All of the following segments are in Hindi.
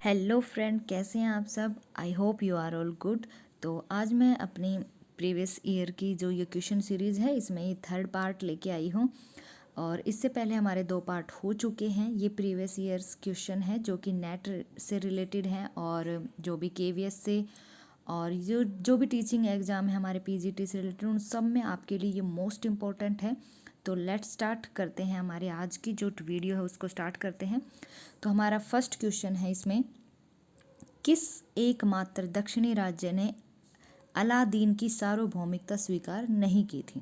हेलो फ्रेंड, कैसे हैं आप सब। I hope you are all good. तो आज मैं अपनी प्रीवियस ईयर की जो ये क्वेश्चन सीरीज़ है इसमें ये थर्ड पार्ट लेके आई हूँ। और इससे पहले हमारे 2 पार्ट हो चुके हैं। ये प्रीवियस ईयर्स क्वेश्चन है जो कि नेट से रिलेटेड हैं और जो भी केवीएस से और जो भी टीचिंग एग्ज़ाम है हमारे पीजीटी से रिलेटेड, उन सब में आपके लिए ये मोस्ट इम्पॉर्टेंट है। तो लेट्स स्टार्ट करते हैं। हमारे आज की जो वीडियो है उसको स्टार्ट करते हैं। तो हमारा फर्स्ट क्वेश्चन है इसमें, किस एकमात्र दक्षिणी राज्य ने अलादीन की सार्वभौमिकता स्वीकार नहीं की थी।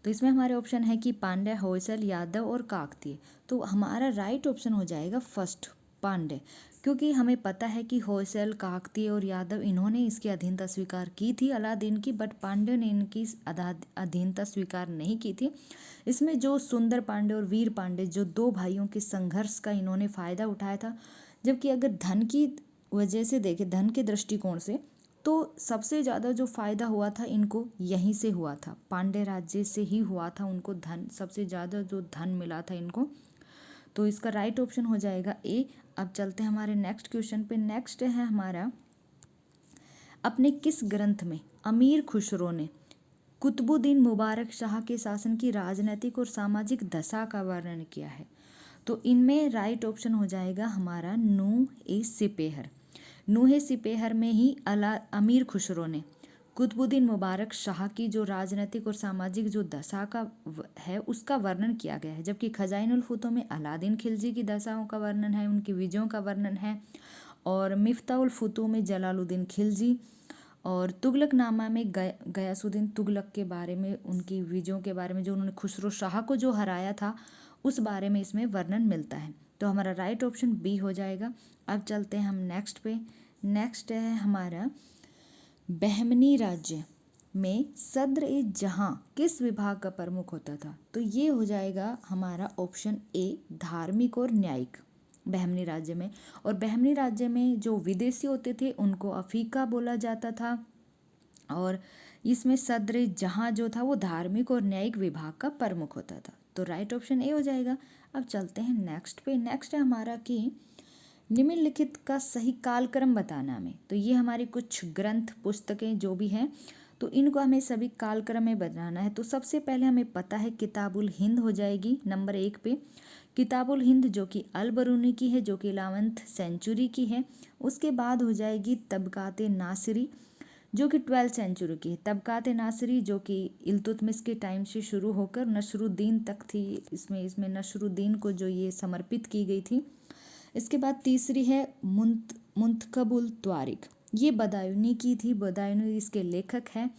तो इसमें हमारे ऑप्शन है कि पांड्य, होयसल, यादव और काकतीय। तो हमारा राइट ऑप्शन हो जाएगा फर्स्ट, पांड्य। क्योंकि हमें पता है कि होयसल, काकतीय और यादव इन्होंने इसकी अधीनता स्वीकार की थी अलादीन की, बट पांड्य ने इनकी अधीनता स्वीकार नहीं की थी। इसमें जो सुंदर पांडे और वीर पांडे जो 2 भाइयों के संघर्ष का इन्होंने फ़ायदा उठाया था। जबकि अगर धन की वजह से देखें, धन के दृष्टिकोण से, तो सबसे ज़्यादा जो फ़ायदा हुआ था इनको यहीं से हुआ था, पांड्य राज्य से ही हुआ था। उनको धन, सबसे ज़्यादा जो धन मिला था इनको। तो इसका राइट ऑप्शन हो जाएगा ए। अब चलते हैं हमारे नेक्स्ट क्वेश्चन पे। नेक्स्ट है हमारा, अपने किस ग्रंथ में अमीर खुसरो ने कुतुबुद्दीन मुबारक शाह के शासन की राजनीतिक और सामाजिक दशा का वर्णन किया है। तो इनमें राइट ऑप्शन हो जाएगा हमारा नूह-ए-सिपेहर। नूह-ए-सिपेहर में ही अमीर खुसरो ने कुतुबुद्दीन मुबारक शाह की जो राजनीतिक और सामाजिक जो दशा का है उसका वर्णन किया गया है। जबकि खजाइनुल फतूह में अलादीन खिलजी की दशाओं का वर्णन है, उनकी विजयों का वर्णन है। और मिफ्ताहुल फतूह में जलालुद्दीन खिलजी और तुगलकनामा में गयासुद्दीन तुगलक के बारे में, उनकी विजयों के बारे में, जो उन्होंने खुसरो शाह को जो हराया था उस बारे में इसमें वर्णन मिलता है। तो हमारा राइट ऑप्शन बी हो जाएगा। अब चलते हैं हम नेक्स्ट पे। नेक्स्ट है हमारा, बहमनी राज्य में सद्र ए जहां किस विभाग का प्रमुख होता था। तो ये हो जाएगा हमारा ऑप्शन ए, धार्मिक और न्यायिक, बहमनी राज्य में। और बहमनी राज्य में जो विदेशी होते थे उनको अफीका बोला जाता था। और इसमें सद्र जहां जो था वो धार्मिक और न्यायिक विभाग का प्रमुख होता था। तो राइट ऑप्शन ए हो जाएगा। अब चलते हैं नेक्स्ट पे। नेक्स्ट है हमारा कि निम्नलिखित का सही कालक्रम बताना हमें। तो ये हमारी कुछ ग्रंथ, पुस्तकें जो भी हैं, तो इनको हमें सभी कालक्रम में बताना है। तो सबसे पहले हमें पता है किताबुल हिंद हो जाएगी नंबर 1 पे। किताबुल हिंद जो कि अल बरूनी की है, जो कि 11वीं सेंचुरी की है। उसके बाद हो जाएगी तबकात नासिरी जो कि 12वीं सेंचुरी की है। तबकात नासिरी जो कि इल्तुतमिश के टाइम से शुरू होकर नसरुद्दीन तक थी। इसमें नसरुद्दीन को जो ये समर्पित की गई थी। इसके बाद तीसरी है मुंतखबुल त्वारिख, ये बदायूनी की थी। बदायूनी इसके लेखक हैं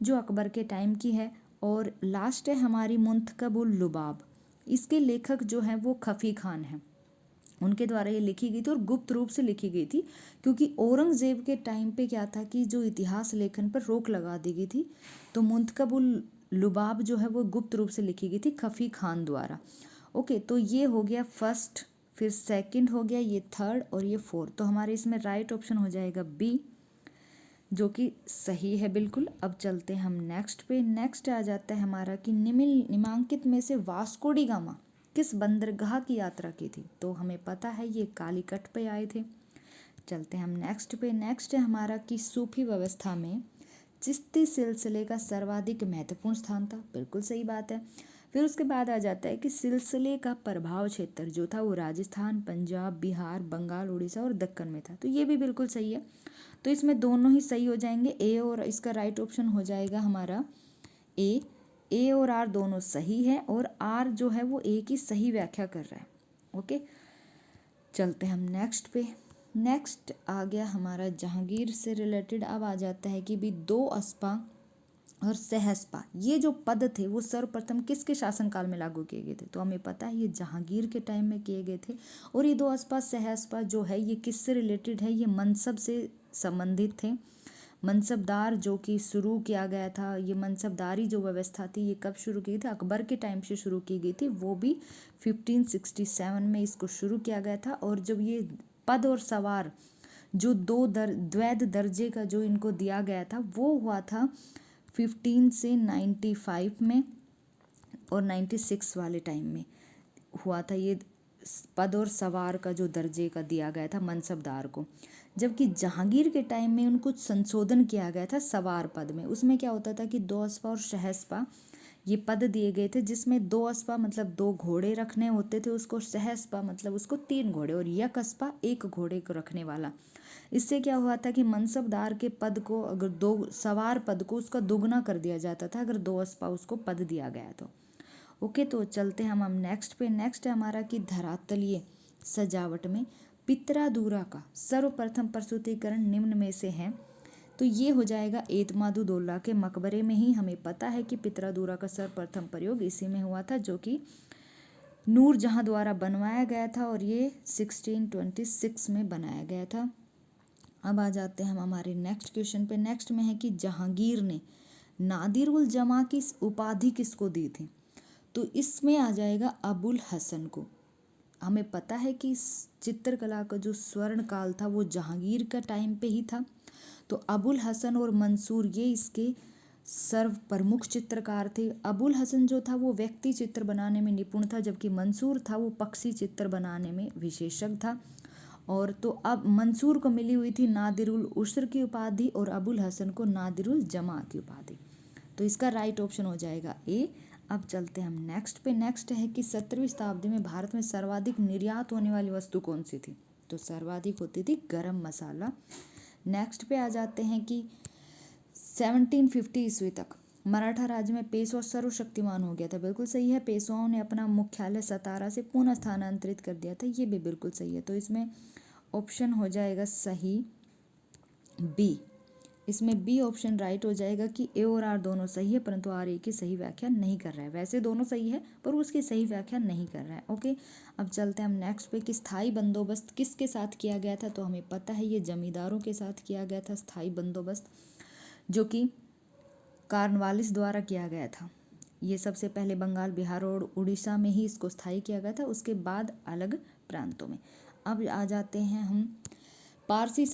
जो अकबर के टाइम की है। और लास्ट है हमारी मुंतखबुल लुबाब, इसके लेखक जो हैं वो खफी खान हैं, उनके द्वारा ये लिखी गई थी और गुप्त रूप से लिखी गई थी। क्योंकि औरंगजेब के टाइम पे क्या था कि जो इतिहास लेखन पर रोक लगा दी गई थी, तो मुंतखबुल लुबाब जो है वो गुप्त रूप से लिखी गई थी खफी खान द्वारा। ओके, तो ये हो गया फर्स्ट, फिर सेकंड हो गया, ये थर्ड और ये फोर्थ। तो हमारे इसमें राइट ऑप्शन हो जाएगा बी, जो कि सही है बिल्कुल। अब चलते हैं हम नेक्स्ट पे। नेक्स्ट आ जाता है हमारा कि निम्नांकित में से वास्को डी गामा किस बंदरगाह की यात्रा की थी। तो हमें पता है ये कालीकट पे आए थे। चलते हैं हम नेक्स्ट पे। नेक्स्ट है हमारा कि सूफी व्यवस्था में चिश्ती सिलसिले का सर्वाधिक महत्वपूर्ण स्थान था। बिल्कुल सही बात है। फिर उसके बाद आ जाता है कि सिलसिले का प्रभाव क्षेत्र जो था वो राजस्थान, पंजाब, बिहार, बंगाल, उड़ीसा और दक्कन में था। तो ये भी बिल्कुल सही है। तो इसमें दोनों ही सही हो जाएंगे, ए और इसका राइट ऑप्शन हो जाएगा हमारा ए। ए और आर दोनों सही है और आर जो है वो ए की सही व्याख्या कर रहा है। ओके, चलते हम नेक्स्ट पे। नेक्स्ट आ गया हमारा जहांगीर से रिलेटेड। अब आ जाता है कि भी 2 अस्पा और सहस्पा ये जो पद थे वो सर्वप्रथम किसके शासनकाल में लागू किए गए थे। तो हमें पता है ये जहांगीर के टाइम में किए गए थे। और ये 2 अस्पा सहस्पा जो है ये किससे रिलेटेड है, ये मनसब से संबंधित थे। मनसबदार जो कि शुरू किया गया था, ये मनसबदारी जो व्यवस्था थी ये कब शुरू की थी, अकबर के टाइम से शुरू की गई थी। वो भी 1567 में इसको शुरू किया गया था। और जब ये पद और सवार जो 2 द्वैध दर्जे का जो इनको दिया गया था वो हुआ था 15 से 95 में और 96 वाले टाइम में हुआ था ये पद और सवार का जो दर्जे का दिया गया था मनसबदार को, जबकि जहांगीर के टाइम में उनको संशोधन किया गया था सवार पद में। उसमें क्या होता था कि 2 अस्पा और सहस्पा ये पद दिए गए थे, जिसमें 2 अस्पा मतलब 2 घोड़े रखने होते थे उसको, सहस्पा मतलब उसको 3 घोड़े, और यक अस्पा 1 घोड़े को रखने वाला। इससे क्या हुआ था कि मनसबदार के पद को, अगर 2 सवार पद को, उसका दुगना कर दिया जाता था अगर 2 अस्पा उसको पद दिया गया तो। ओके, तो चलते हैं हम नेक्स्ट पे। नेक्स्ट है हमारा कि धरातलीय सजावट में पित्रादूरा का सर्वप्रथम प्रस्तुतिकरण निम्न में से है। तो ये हो जाएगा एतमादुद्दौला के मकबरे में ही। हमें पता है कि पित्रादूरा का सर्वप्रथम प्रयोग इसी में हुआ था, जो कि नूरजहां द्वारा बनवाया गया था, और ये 1626 में बनाया गया था। अब आ जाते हैं हम हमारे नेक्स्ट क्वेश्चन पे। नेक्स्ट में है कि जहांगीर ने नादिर उल जमा की उपाधि किसको दी थी? तो इसमें आ जाएगा अबुल हसन को। हमें पता है कि चित्रकला का जो स्वर्ण काल था वो जहांगीर का टाइम पे ही था। तो अबुल हसन और मंसूर ये इसके सर्व प्रमुख चित्रकार थे। अबुल हसन जो था वो व्यक्ति चित्र बनाने में निपुण था, जबकि मंसूर था वो पक्षी चित्र बनाने में विशेषज्ञ था। और तो अब मंसूर को मिली हुई थी नादिरुल उस्र की उपाधि, और अबुल हसन को नादिरुल जमा की उपाधि। तो इसका राइट ऑप्शन हो जाएगा ए। अब चलते हैं हम नेक्स्ट पे। नेक्स्ट है कि 17वीं शताब्दी में भारत में सर्वाधिक निर्यात होने वाली वस्तु कौन सी थी? तो सर्वाधिक होती थी गरम मसाला। नेक्स्ट पे आ जाते हैं कि 1750 ईस्वी तक मराठा राज्य में पेशवा सर्वशक्तिमान हो गया था। बिल्कुल सही है। पेशवाओं ने अपना मुख्यालय सतारा से पुनः स्थानांतरित कर दिया था, ये भी बिल्कुल सही है। तो इसमें ऑप्शन हो जाएगा सही बी। इसमें बी ऑप्शन राइट हो जाएगा कि ए और आर दोनों सही है, परंतु आर ए की सही व्याख्या नहीं कर रहा है। वैसे दोनों सही है पर उसकी सही व्याख्या नहीं कर रहा है। ओके, अब चलते हैं हम नेक्स्ट पे कि स्थायी बंदोबस्त किसके साथ किया गया था? तो हमें पता है ये जमींदारों के साथ किया गया था स्थायी बंदोबस्त, जो कि कार्नवालिस द्वारा किया गया था। ये सबसे पहले बंगाल, बिहार और उड़ीसा में ही इसको स्थायी किया गया था, उसके बाद अलग प्रांतों में। अब आ जाते हैं हम पारसी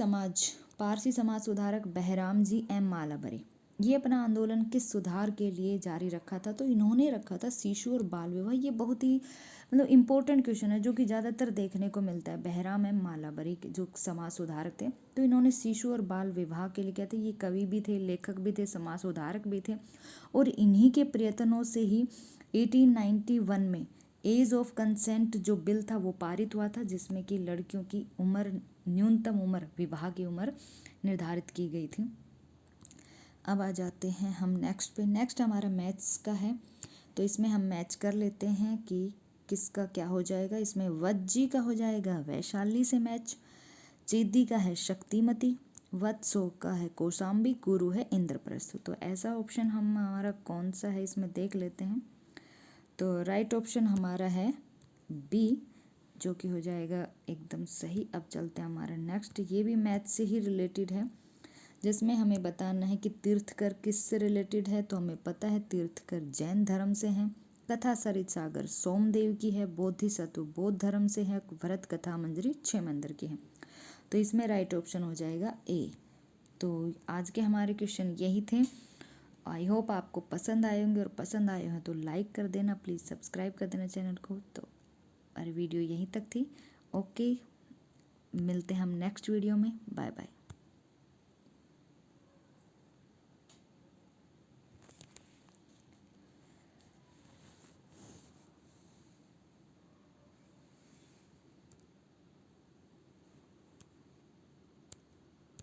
समाज सुधारक बहराम जी एम मालाबरी, ये अपना आंदोलन किस सुधार के लिए जारी रखा था? तो इन्होंने रखा था शिशु और बाल विवाह। ये बहुत ही मतलब इम्पोर्टेंट क्वेश्चन है, जो कि ज़्यादातर देखने को मिलता है। बहराम एम मालाबरी जो समाज सुधारक थे, तो इन्होंने शिशु और बाल विवाह के लिए क्या थे? ये कवि भी थे, लेखक भी थे, समाज सुधारक भी थे, और इन्हीं के प्रयत्नों से ही 1891 में एज ऑफ कंसेंट जो बिल था वो पारित हुआ था, जिसमें कि लड़कियों की उम्र, न्यूनतम उम्र, विवाह की उम्र निर्धारित की गई थी। अब आ जाते हैं हम नेक्स्ट पे। नेक्स्ट हमारा मैथ्स का है, तो इसमें हम मैच कर लेते हैं कि किसका क्या हो जाएगा। इसमें वज्जी का हो जाएगा वैशाली से मैच, चेदी का है शक्तिमती, वत्सो का है कौशाम्बी, गुरु है इंद्रप्रस्थ। तो ऐसा ऑप्शन हम हमारा कौन सा है इसमें देख लेते हैं। तो राइट ऑप्शन हमारा है बी, जो कि हो जाएगा एकदम सही। अब चलते हैं हमारा नेक्स्ट, ये भी मैथ से ही रिलेटेड है, जिसमें हमें बताना है कि तीर्थकर किससे रिलेटेड है। तो हमें पता है तीर्थकर जैन धर्म से हैं, कथा सरित सागर सोमदेव की है, बोधिसत्व बौद्ध धर्म से है, भरत कथा मंजरी क्षेमंदर की है। तो इसमें राइट ऑप्शन हो जाएगा ए। तो आज के हमारे क्वेश्चन यही थे। आई होप आपको पसंद आए होंगे, और पसंद आए हैं तो लाइक कर देना, प्लीज़ सब्सक्राइब कर देना चैनल को। तो अरे वीडियो यहीं तक थी। ओके, मिलते हैं हम नेक्स्ट वीडियो में। Bye bye.